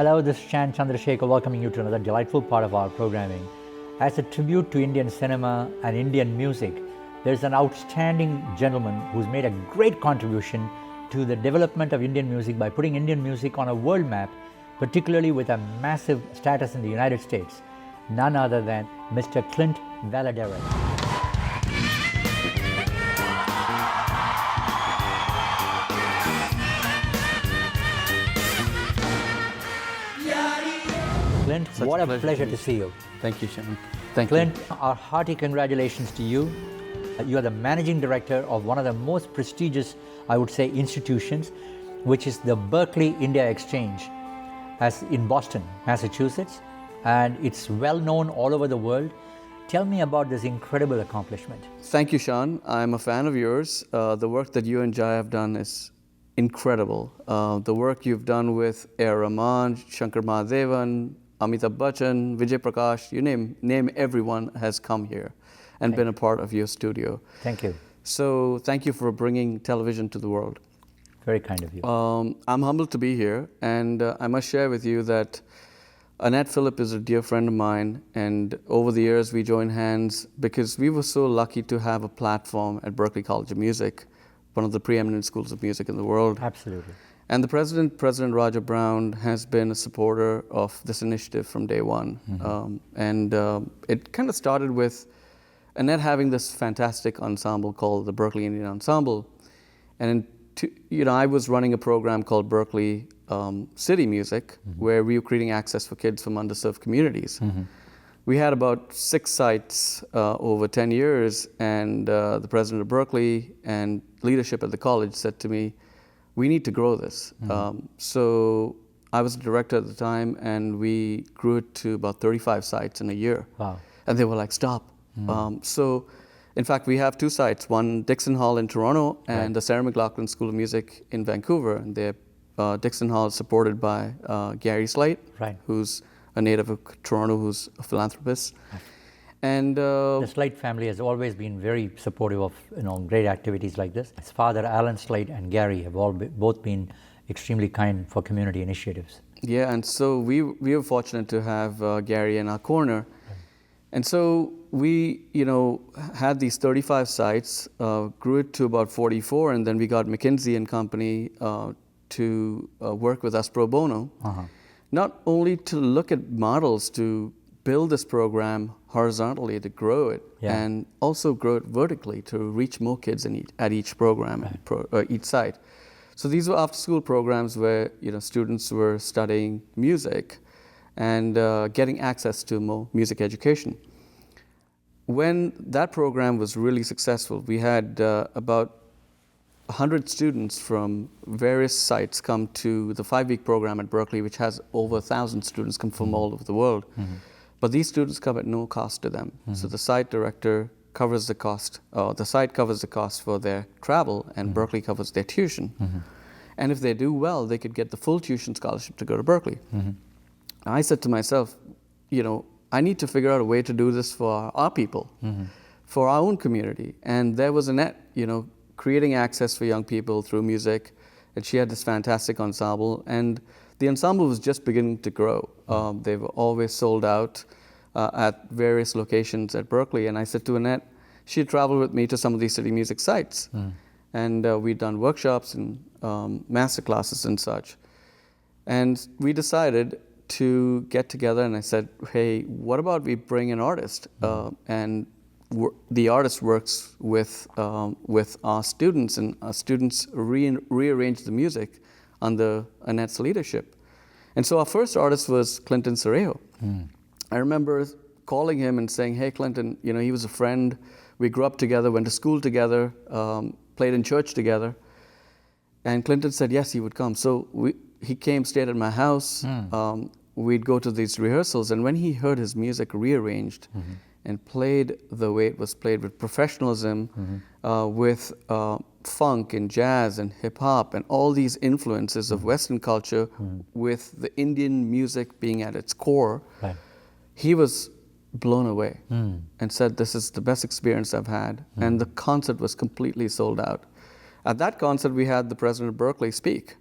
Hello, this is Chan Chandrasekhar welcoming you to another delightful part of our programming. As a tribute to Indian cinema and Indian music, there's an outstanding gentleman who's made a great contribution to the development of Indian music by putting Indian music on a world map, particularly with a massive status in the United States. None other than Mr. Clint Valladares. Clint, what a pleasure to see you. Thank you, Sean. Thank Clint, you. our hearty congratulations to you. You are the managing director of one of the most prestigious, I would say, institutions, which is the Berklee India Exchange, as in Boston, Massachusetts, and it's well known all over the world. Tell me about this incredible accomplishment. Thank you, Sean. I'm a fan of yours. The work that you and Jai have done is incredible. The work you've done with A.R. Rahman, Shankar Mahadevan, Amitabh Bachchan, Vijay Prakash, you name everyone has come here and been a part of your studio. Thank you. So thank you for bringing television to the world. Very kind of you. I'm humbled to be here, and I must share with you that Annette Phillip is a dear friend of mine, and over the years we joined hands because we were so lucky to have a platform at Berklee College of Music, one of the preeminent schools of music in the world. Absolutely. And the President Raja Brown, has been a supporter of this initiative from day one. Mm-hmm. It kind of started with Annette having this fantastic ensemble called the Berklee Indian Ensemble. And I was running a program called Berklee City Music, mm-hmm. where we were creating access for kids from underserved communities. Mm-hmm. We had about 6 sites over 10 years, and the president of Berklee and leadership at the college said to me, we need to grow this. Mm-hmm. So I was the director at the time, and we grew it to about 35 sites in a year. Wow. And they were like, stop. Mm-hmm. So in fact, we have 2 sites, one Dixon Hall in Toronto and the Sarah McLachlan School of Music in Vancouver. And Dixon Hall is supported by Gary Slate, who's a native of Toronto, who's a philanthropist. Right. And the Slate family has always been very supportive of great activities like this. His father, Alan Slate, and Gary have both been extremely kind for community initiatives. Yeah, and so we were fortunate to have Gary in our corner. Right. And so we, had these 35 sites, grew it to about 44, and then we got McKinsey and Company to work with us pro bono. Uh-huh. Not only to look at models to build this program horizontally to grow it, and also grow it vertically to reach more kids at each program, each site. So these were after-school programs where students were studying music and getting access to more music education. When that program was really successful, we had about 100 students from various sites come to the 5-week program at Berklee, which has over 1,000 students come from all over the world. Mm-hmm. But these students come at no cost to them. Mm-hmm. So the site director covers the cost, the site covers the cost for their travel, and mm-hmm. Berklee covers their tuition. Mm-hmm. And if they do well, they could get the full tuition scholarship to go to Berklee. Mm-hmm. I said to myself, I need to figure out a way to do this for our people, mm-hmm. for our own community. And there was Annette, creating access for young people through music. And she had this fantastic ensemble. And the ensemble was just beginning to grow. They were always sold out at various locations at Berklee. And I said to Annette, she'd travel with me to some of these city music sites. Mm. And we'd done workshops and master classes and such. And we decided to get together, and I said, hey, what about we bring an artist? And the artist works with our students, and our students rearrange the music under Annette's leadership. And so our first artist was Clinton Cerejo. Mm. I remember calling him and saying, hey, Clinton, he was a friend. We grew up together, went to school together, played in church together. And Clinton said, yes, he would come. So he came, stayed at my house. Mm. We'd go to these rehearsals. And when he heard his music rearranged, mm-hmm. and played the way it was played with professionalism, mm-hmm. With funk and jazz and hip hop and all these influences mm-hmm. of Western culture, mm-hmm. with the Indian music being at its core, he was blown away and said, this is the best experience I've had. And the concert was completely sold out. At that concert, we had the president of Berklee speak.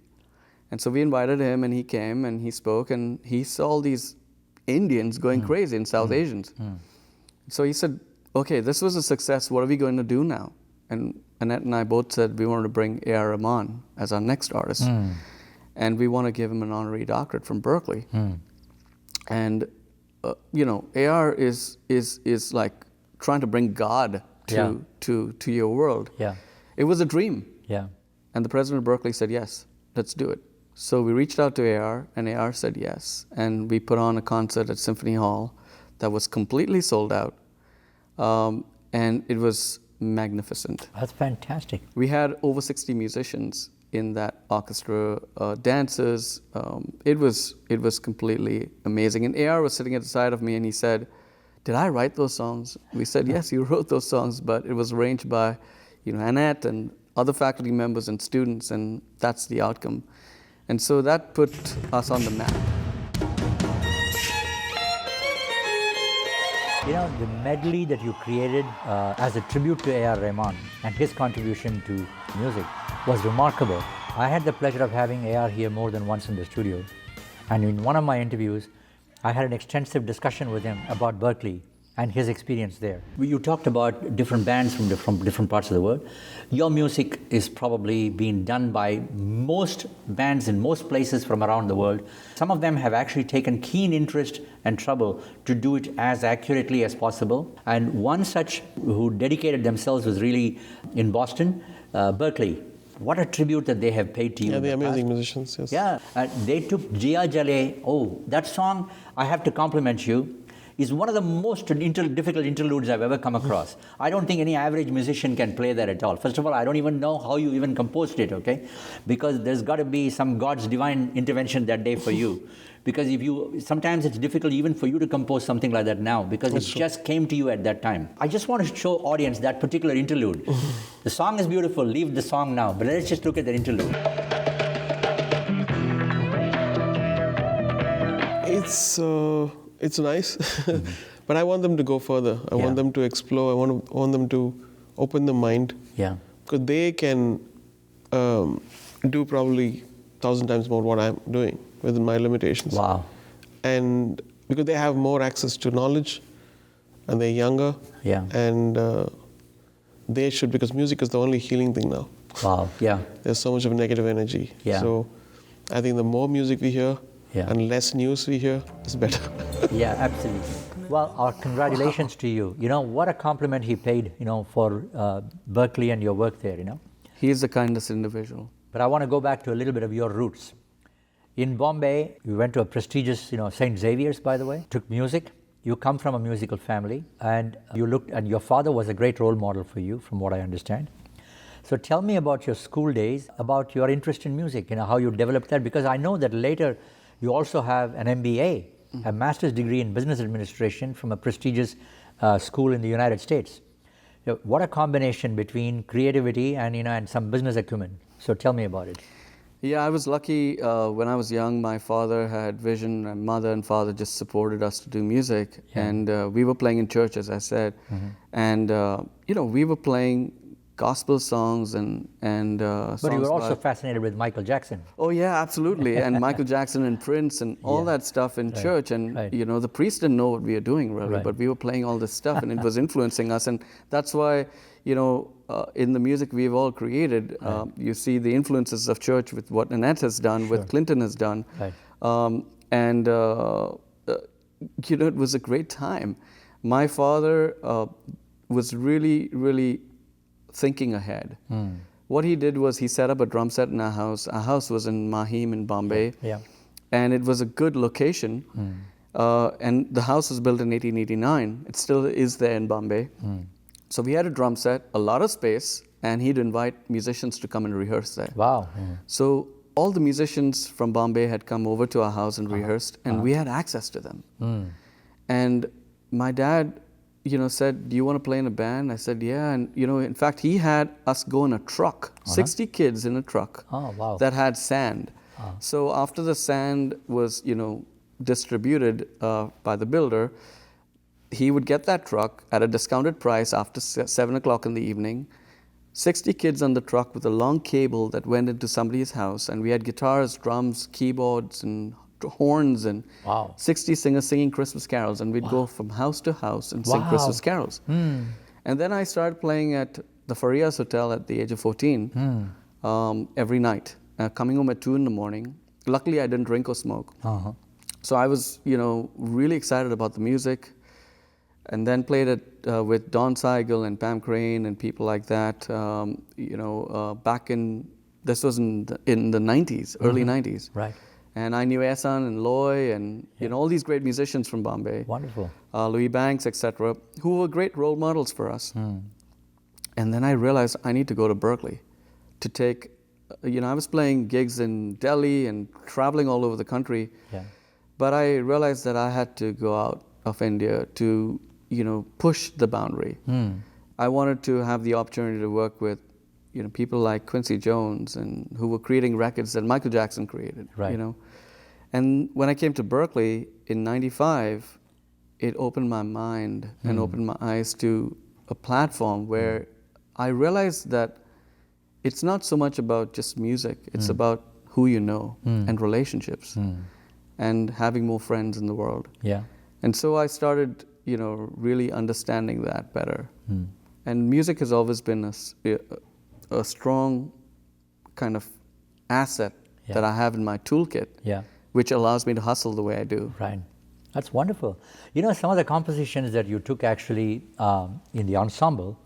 And so we invited him, and he came and he spoke, and he saw all these Indians going crazy and South Asians. So he said, okay, this was a success. What are we going to do now? And Annette and I both said we wanted to bring A.R. Rahman as our next artist. And we want to give him an honorary doctorate from Berklee. And, A.R. is like trying to bring God to your world. Yeah. It was a dream. Yeah. And the president of Berklee said, yes, let's do it. So we reached out to A.R., and A.R. said yes. And we put on a concert at Symphony Hall that was completely sold out. And it was magnificent. That's fantastic. We had over 60 musicians in that orchestra, dancers. It was completely amazing. And A.R. was sitting at the side of me, and he said, did I write those songs? We said, yes, you wrote those songs, but it was arranged by Annette and other faculty members and students, and that's the outcome. And so that put us on the map. The medley that you created as a tribute to A.R. Rahman and his contribution to music was remarkable. I had the pleasure of having A.R. here more than once in the studio. And in one of my interviews, I had an extensive discussion with him about Berklee and his experience there. You talked about different bands from different parts of the world. Your music is probably being done by most bands in most places from around the world. Some of them have actually taken keen interest and trouble to do it as accurately as possible. And one such who dedicated themselves was really in Boston, Berklee. What a tribute that they have paid to you. Yeah, they're amazing musicians, yes. Yeah, they took Jia Jale. Oh, that song, I have to compliment you, is one of the most difficult interludes I've ever come across. I don't think any average musician can play that at all. First of all, I don't even know how you even composed it, okay? Because there's got to be some God's divine intervention that day for you. Because sometimes it's difficult even for you to compose something like that now, because it just came to you at that time. I just want to show audience that particular interlude. The song is beautiful, leave the song now, but let's just look at the interlude. It's nice, but I want them to go further. I want them to explore. I want them to open their mind. Yeah. Because they can do probably 1,000 times more what I'm doing within my limitations. Wow. And because they have more access to knowledge, and they're younger. Yeah. And they should, because music is the only healing thing now. Wow. Yeah. There's so much of negative energy. Yeah. So I think the more music we hear, yeah, and less news we hear, is better. Yeah, absolutely. Well, our congratulations to you. What a compliment he paid, for Berklee and your work there, He is the kindest individual. But I want to go back to a little bit of your roots. In Bombay, you went to a prestigious, St. Xavier's, by the way, took music. You come from a musical family, and and your father was a great role model for you, from what I understand. So tell me about your school days, about your interest in music, how you developed that, because I know that later you also have an MBA, a master's degree in business administration from a prestigious school in the United States. What a combination between creativity and some business acumen. So tell me about it. Yeah, I was lucky. When I was young, my father had vision, and mother and father just supported us to do music. Yeah. And we were playing in church, as I said. And, we were playing gospel songs and songs. But you were also fascinated with Michael Jackson. Oh yeah, absolutely. And Michael Jackson and Prince and all that stuff in church. And the priest didn't know what we were doing really, but we were playing all this stuff, and it was influencing us. And that's why, in the music we've all created, you see the influences of church with what Annette has done, what Clinton has done. It was a great time. My father was really, really thinking ahead. What he did was he set up a drum set in our house. Our house was in Mahim in Bombay. Yeah. And it was a good location. And the house was built in 1889. It still is there in Bombay. So we had a drum set, a lot of space, and he'd invite musicians to come and rehearse there. Wow. So all the musicians from Bombay had come over to our house and rehearsed, and we had access to them. And my dad said, do you want to play in a band? I said, yeah. And, in fact, he had us go in a truck, 60 kids in a truck that had sand. So after the sand was, distributed by the builder, he would get that truck at a discounted price after 7 o'clock in the evening, 60 kids on the truck with a long cable that went into somebody's house, and we had guitars, drums, keyboards, and horns, and Wow. 60 singers singing Christmas carols, and we'd go from house to house and sing Wow. Christmas carols. And then I started playing at the Farias Hotel at the age of 14 every night, coming home at 2 in the morning. Luckily, I didn't drink or smoke. So I was, really excited about the music, and then played it with Don Siegel and Pam Crane and people like that. Back in this was in the 90s, early 90s. Right. And I knew Ehsan and Loy and all these great musicians from Bombay. Wonderful. Louis Banks, etc., who were great role models for us. And then I realized I need to go to Berklee to take. I was playing gigs in Delhi and traveling all over the country. Yeah. But I realized that I had to go out of India to, push the boundary. I wanted to have the opportunity to work with, people like Quincy Jones and who were creating records that Michael Jackson created. Right. And when I came to Berklee in '95, it opened my mind and opened my eyes to a platform where I realized that it's not so much about just music. It's about who you know and relationships and having more friends in the world. Yeah. And so I started, really understanding that better. And music has always been a strong kind of asset that I have in my toolkit, which allows me to hustle the way I do. Right. That's wonderful. Some of the compositions that you took actually in the ensemble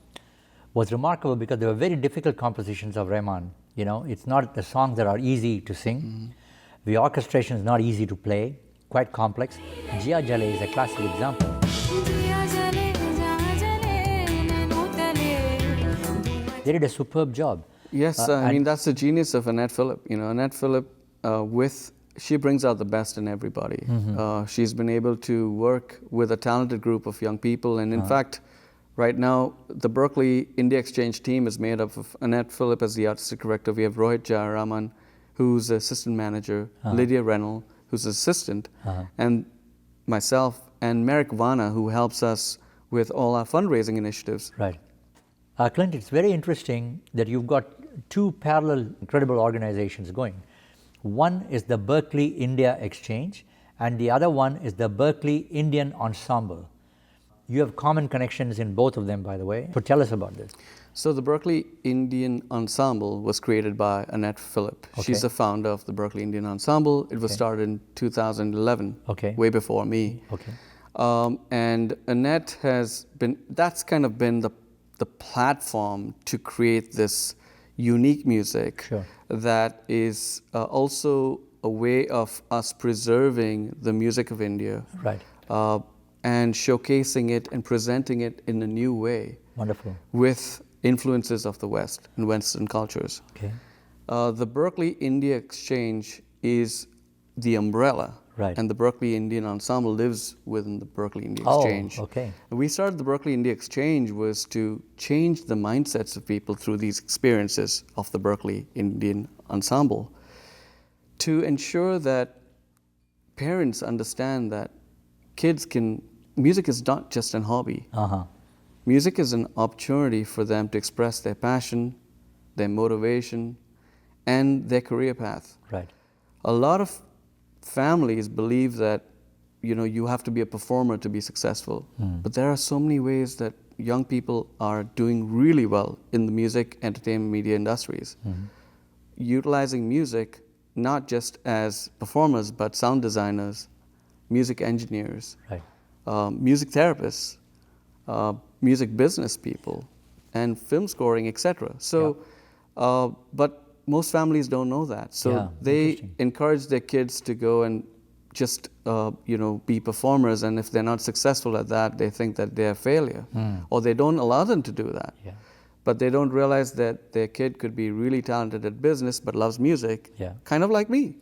was remarkable because they were very difficult compositions of Rahman. It's not the songs that are easy to sing. The orchestration is not easy to play, quite complex. Jia Jale is a classic example. They did a superb job. Yes, that's the genius of Annette Phillip. Annette Phillip, she brings out the best in everybody. She's been able to work with a talented group of young people, and in fact, right now, the Berklee India Exchange team is made up of Annette Phillip as the artistic director. We have Rohit Jayaraman, who's the assistant manager, Lydia Rennell, who's assistant, and myself, and Merrick Vanna, who helps us with all our fundraising initiatives. Right. Clint, it's very interesting that you've got two parallel incredible organizations going. One is the Berklee India Exchange, and the other one is the Berklee Indian Ensemble. You have common connections in both of them, by the way. So tell us about this. So the Berklee Indian Ensemble was created by Annette Phillip. Okay. She's the founder of the Berklee Indian Ensemble. It was started in 2011, way before me. Okay. And Annette that's kind of been the platform to create this unique music that is also a way of us preserving the music of India. Right. And showcasing it and presenting it in a new way. Wonderful. With influences of the West and Western cultures. Okay. The Berklee India Exchange is the umbrella. Right. And the Berklee Indian Ensemble lives within the Berklee India Exchange. Okay. And we started the Berklee India Exchange was to change the mindsets of people through these experiences of the Berklee Indian Ensemble, to ensure that parents understand that music is not just an hobby. Music is an opportunity for them to express their passion, their motivation, and their career path. Right. A lot of families believe that you have to be a performer to be successful. But there are so many ways that young people are doing really well in the music, entertainment, media industries. Utilizing music not just as performers, but sound designers, music engineers, music therapists, music business people, and film scoring, etc. So, but most families don't know that. So they encourage their kids to go and just be performers, and if they're not successful at that, they think that they're a failure, or they don't allow them to do that. But they don't realize that their kid could be really talented at business but loves music, kind of like me.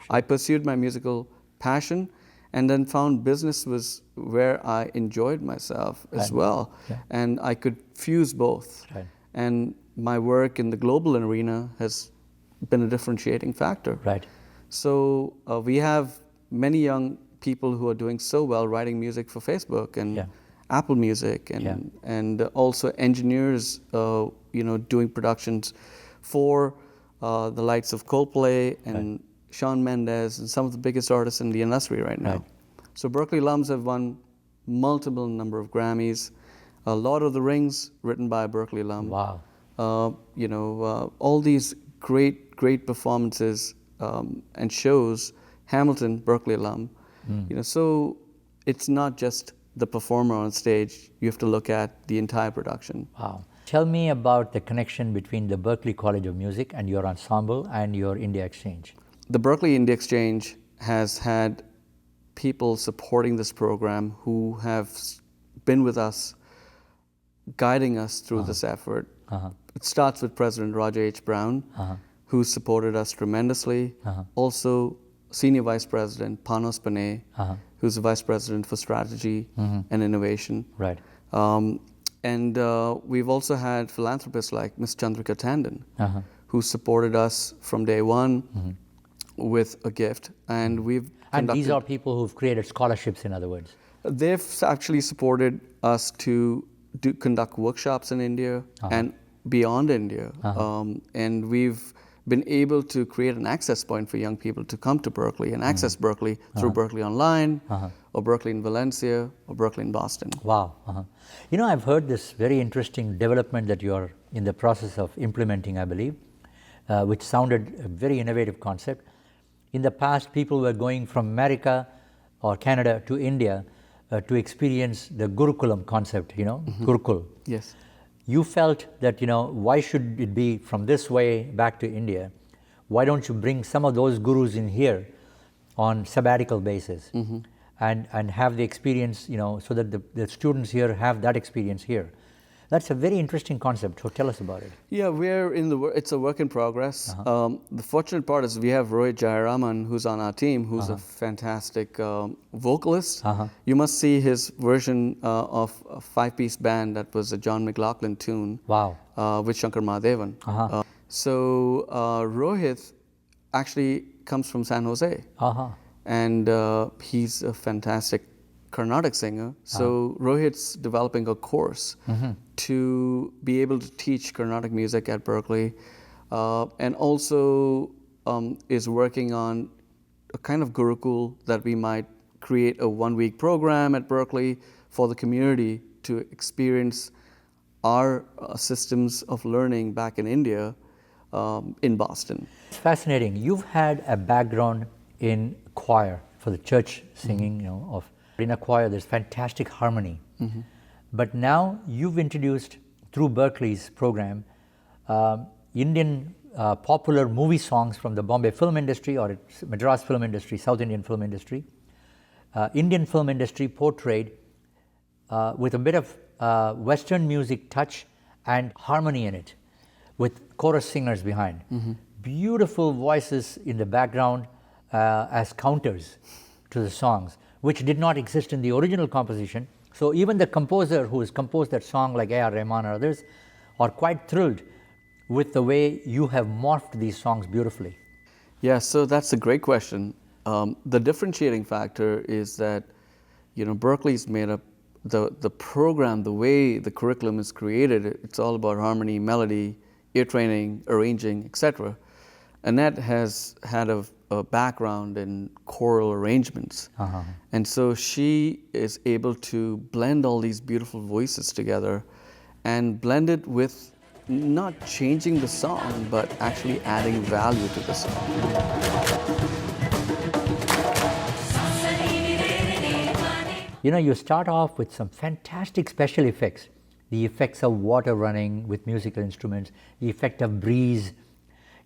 I pursued my musical passion, and then found business was where I enjoyed myself as well, and I could fuse both. And my work in the global arena has been a differentiating factor. So we have many young people who are doing so well writing music for Facebook and Apple Music, and also engineers, doing productions for the likes of Coldplay and Shawn Mendes and some of the biggest artists in the industry right now. So Berklee alums have won multiple number of Grammys. Lord of the Rings, written by a Berklee alum. Wow. All these great performances and shows. Hamilton, Berklee alum. So it's not just the performer on stage. You have to look at the entire production. Wow. Tell me about the connection between the Berklee College of Music and your ensemble and your India Exchange. The Berklee India Exchange has had people supporting this program who have been with us, guiding us through this effort. It starts with President Roger H. Brown, who supported us tremendously. Also, Senior Vice President Panos Panay, who's the Vice President for Strategy and Innovation. Right. And we've also had philanthropists like Ms. Chandrika Tandon, who supported us from day one with a gift. And we've And these are people who've created scholarships, in other words. They've actually supported us to conduct workshops in India and beyond India. And we've been able to create an access point for young people to come to Berklee and access Berklee through Berklee Online, or Berklee in Valencia, or Berklee in Boston. Wow. I've heard this very interesting development that you're in the process of implementing, I believe, which sounded a very innovative concept. In the past, people were going from America or Canada to India to experience the Gurukulam concept, Gurukul. Yes. You felt that, why should it be from this way back to India? Why don't you bring some of those gurus in here on sabbatical basis and have the experience, so that the students here have that experience here? That's a very interesting concept. So tell us about it. Yeah, we're it's a work in progress. The fortunate part is we have Rohit Jayaraman, who's on our team, who's a fantastic vocalist. You must see his version of a 5-piece band that was a John McLaughlin tune. Wow. With Shankar Mahadevan. So Rohit actually comes from San Jose. And he's a fantastic Carnatic singer. So Rohit's developing a course to be able to teach Carnatic music at Berklee, and also is working on a kind of Gurukul that we might create a 1-week program at Berklee for the community to experience our systems of learning back in India in Boston. It's fascinating. You've had a background in choir for the church singing, in a choir there's fantastic harmony. But now you've introduced, through Berklee's program, Indian popular movie songs from the Bombay film industry or Madras film industry, South Indian film industry, Indian film industry portrayed with a bit of Western music touch and harmony in it, with chorus singers behind. Beautiful voices in the background as counters to the songs, which did not exist in the original composition. So even the composer who has composed that song, like A.R. Rahman or others, are quite thrilled with the way you have morphed these songs beautifully. Yeah, so that's a great question. The differentiating factor is that, Berklee's made up the program, the way the curriculum is created. It's all about harmony, melody, ear training, arranging, etc. Annette has had a background in choral arrangements. And so she is able to blend all these beautiful voices together and blend it with not changing the song, but actually adding value to the song. You start off with some fantastic special effects. The effects of water running with musical instruments, the effect of breeze,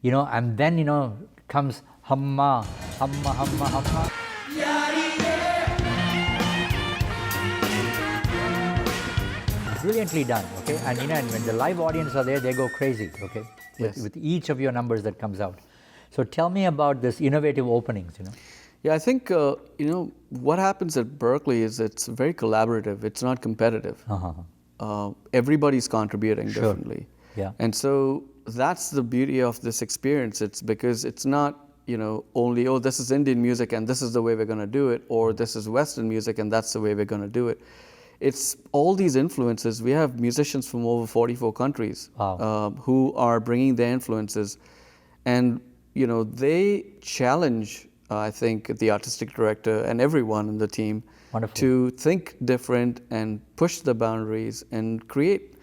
and then, comes hamma, hamma, hamma, hamma. Brilliantly done, okay? And and when the live audience are there, they go crazy, okay? With each of your numbers that comes out. So tell me about this innovative openings, Yeah, I think, what happens at Berklee is it's very collaborative. It's not competitive. Everybody's contributing differently. Yeah. And so that's the beauty of this experience. It's because it's not, only, this is Indian music and this is the way we're going to do it, or this is Western music and that's the way we're going to do it. it's all these influences. We have musicians from over 44 countries who are bringing their influences, and they challenge, I think, the artistic director and everyone in the team to think different and push the boundaries and create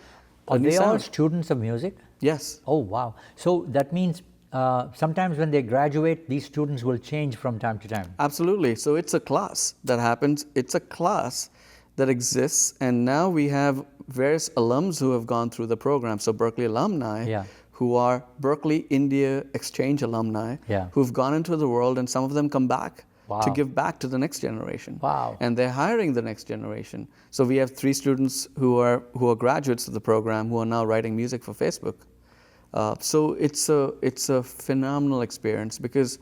a new sound. Are they all students of music? Yes. Oh, wow. So that means sometimes when they graduate, these students will change from time to time. Absolutely. So it's a class that happens. It's a class that exists, and now we have various alums who have gone through the program. So Berklee alumni, who are Berklee India Exchange alumni, who've gone into the world, and some of them come back to give back to the next generation. Wow. And they're hiring the next generation. So we have 3 students who are graduates of the program who are now writing music for Facebook. So it's a phenomenal experience because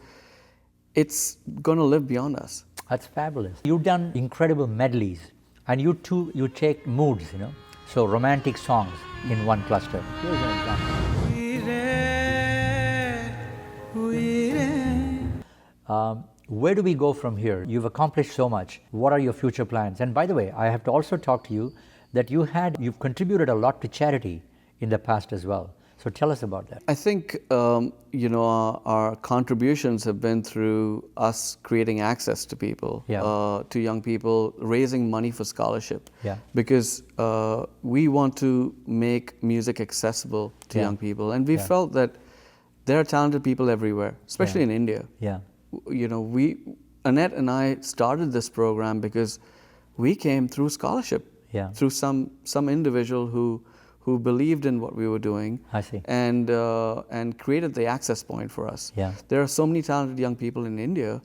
it's going to live beyond us. That's fabulous. You've done incredible medleys, and you take moods, so romantic songs in one cluster. Here's an example. Where do we go from here? You've accomplished so much. What are your future plans? And by the way, I have to also talk to you that you've contributed a lot to charity in the past as well. So tell us about that. I think our contributions have been through us creating access to people, to young people, raising money for scholarship. Because we want to make music accessible to young people, and we felt that there are talented people everywhere, especially in India. Annette and I started this program because we came through scholarship, through some individual who believed in what we were doing. I see. And created the access point for us. There are so many talented young people in India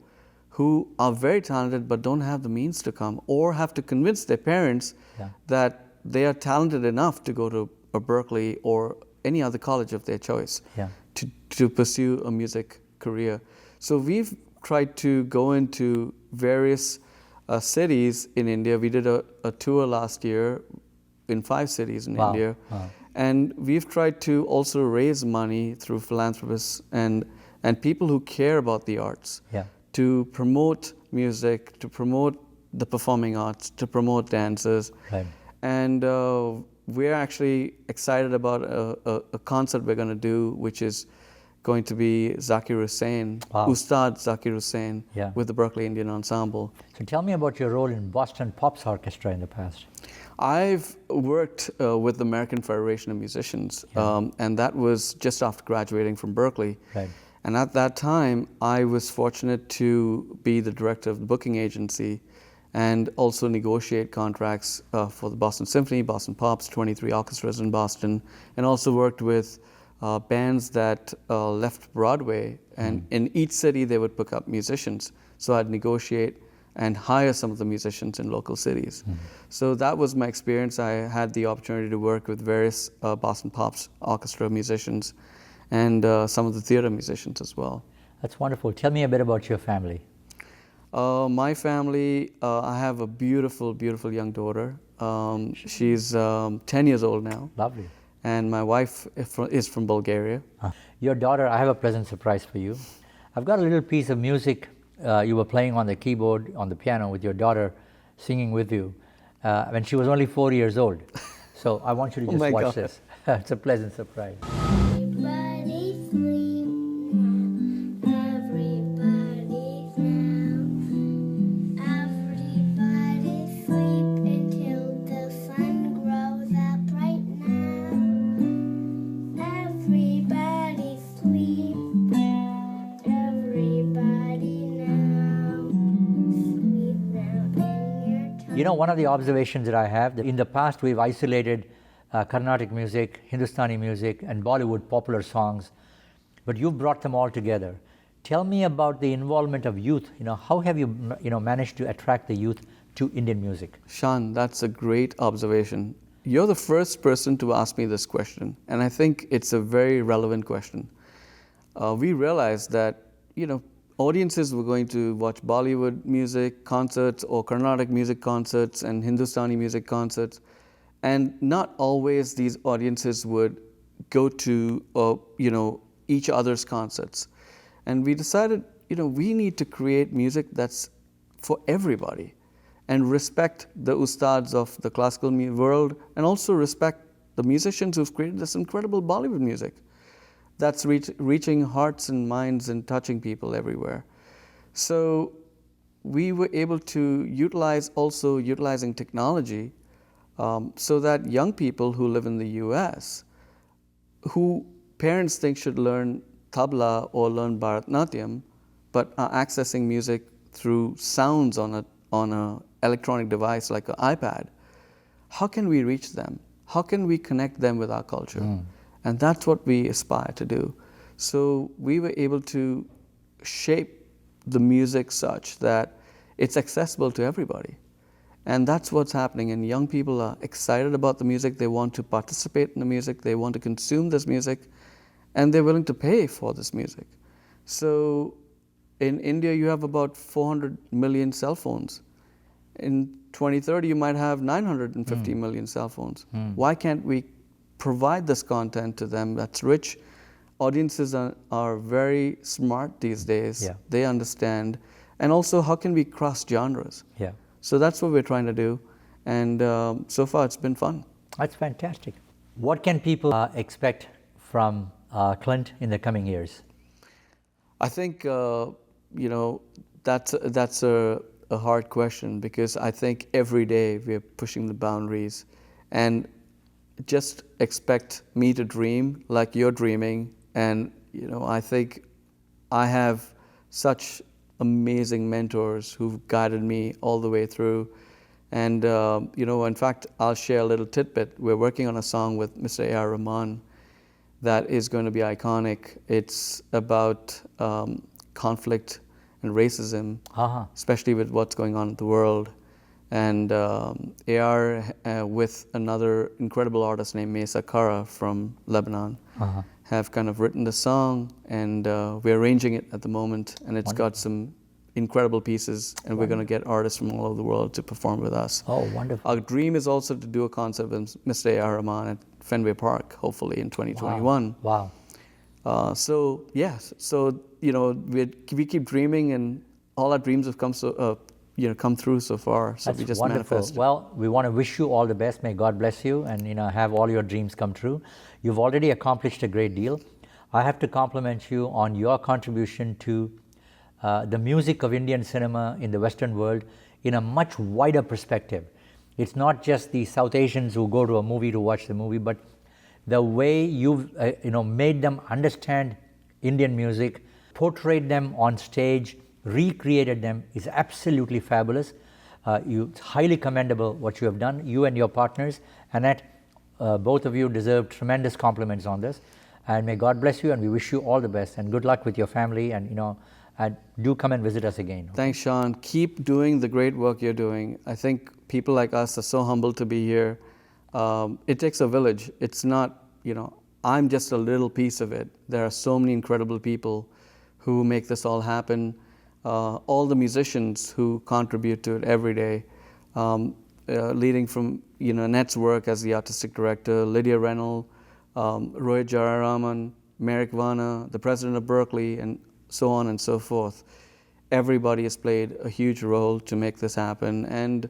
who are very talented but don't have the means to come, or have to convince their parents that they are talented enough to go to a Berklee or any other college of their choice to pursue a music career. So we've tried to go into various cities in India. We did a tour last year in 5 cities in India. And we've tried to also raise money through philanthropists and people who care about the arts to promote music, to promote the performing arts, to promote dancers. And we're actually excited about a concert we're going to do, which is going to be Zakir Hussain, Ustad Zakir Hussain, with the Berklee Indian Ensemble. So tell me about your role in Boston Pops Orchestra in the past. I've worked with the American Federation of Musicians, and that was just after graduating from Berklee. And at that time, I was fortunate to be the director of the booking agency and also negotiate contracts for the Boston Symphony, Boston Pops, 23 orchestras in Boston, and also worked with bands that left Broadway, and in each city they would pick up musicians. So I'd negotiate and hire some of the musicians in local cities. So that was my experience. I had the opportunity to work with various Boston Pops orchestra musicians and some of the theater musicians as well. That's wonderful. Tell me a bit about your family. My family, I have a beautiful, beautiful young daughter. She's 10 years old now. Lovely. And my wife is from Bulgaria. Your daughter, I have a pleasant surprise for you. I've got a little piece of music you were playing on the keyboard, on the piano, with your daughter singing with you when she was only 4 years old. So I want you to just watch this. It's a pleasant surprise. Everybody sleep now. Everybody now. Everybody sleep until the sun grows up right now. Everybody sleep. Everybody now. Sleep now in your time. You know, one of the observations that I have, that in the past we've isolated Carnatic music, Hindustani music, and Bollywood popular songs, but you've brought them all together. Tell me about the involvement of youth. How have you, managed to attract the youth to Indian music? Shan, that's a great observation. You're the first person to ask me this question, and I think it's a very relevant question. We realized that, audiences were going to watch Bollywood music concerts or Carnatic music concerts and Hindustani music concerts, and not always these audiences would go to, each other's concerts. And we decided, we need to create music that's for everybody. and respect the ustads of the classical world, and also respect the musicians who've created this incredible Bollywood music that's reaching hearts and minds and touching people everywhere. So we were able to utilizing technology, so that young people who live in the US, who parents think should learn tabla or learn Bharatanatyam, but are accessing music through sounds on a electronic device like an iPad, how can we reach them? How can we connect them with our culture? And that's what we aspire to do. So we were able to shape the music such that it's accessible to everybody. And that's what's happening. And young people are excited about the music. They want to participate in the music. They want to consume this music. And they're willing to pay for this music. So in India, you have about 400 million cell phones. In 2030, you might have 950 million cell phones. Why can't we provide this content to them that's rich? Audiences are very smart these days. Yeah. They understand. And also, how can we cross genres? Yeah. So that's what we're trying to do. And so far, it's been fun. That's fantastic. What can people expect from Clint in the coming years? I think, that's a hard question, because I think every day we're pushing the boundaries. And just expect me to dream like you're dreaming. And, I think I have such amazing mentors who've guided me all the way through. And, in fact, I'll share a little tidbit. We're working on a song with Mr. A.R. Rahman that is going to be iconic. It's about conflict and racism, especially with what's going on in the world. And A.R. With another incredible artist named Mesa Kara from Lebanon have kind of written the song, and we're arranging it at the moment, and it's got some incredible pieces, and we're going to get artists from all over the world to perform with us. Oh, wonderful. Our dream is also to do a concert with Mr. A.R. Rahman at Fenway Park, hopefully in 2021. Wow. So we keep dreaming, and all our dreams have come through so far. So That's we just wonderful. manifest. Well, we want to wish you all the best. May God bless you, and have all your dreams come true. You've already accomplished a great deal. I have to compliment you on your contribution to the music of Indian cinema in the Western world in a much wider perspective. It's not just the South Asians who go to a movie to watch the movie, but the way you've made them understand Indian music, portrayed them on stage, recreated them is absolutely fabulous. It's highly commendable what you have done, you and your partners. Annette, both of you deserve tremendous compliments on this. And may God bless you, and we wish you all the best, and good luck with your family, and do come and visit us again. Thanks, Sean. Keep doing the great work you're doing. I think people like us are so humbled to be here. It takes a village. It's not, I'm just a little piece of it. There are so many incredible people who make this all happen. All the musicians who contribute to it every day, leading from Annette's work as the artistic director, Lydia Rennell, Rohit Jararaman, Merrick Vanna, the president of Berklee, and so on and so forth. Everybody has played a huge role to make this happen, and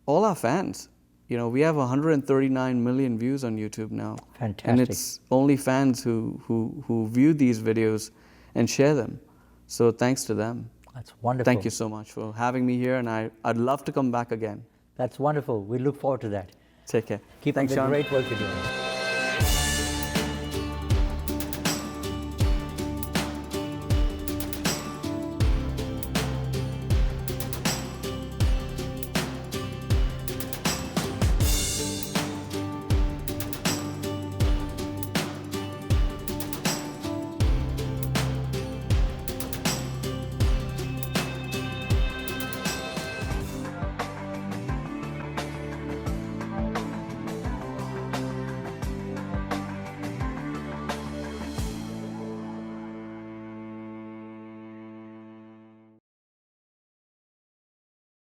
all our fans. We have 139 million views on YouTube now. Fantastic. And it's only fans who view these videos and share them. So thanks to them. That's wonderful. Thank you so much for having me here, and I'd love to come back again. That's wonderful. We look forward to that. Take care. Keep up Thanks, the Sean. great work you're doing.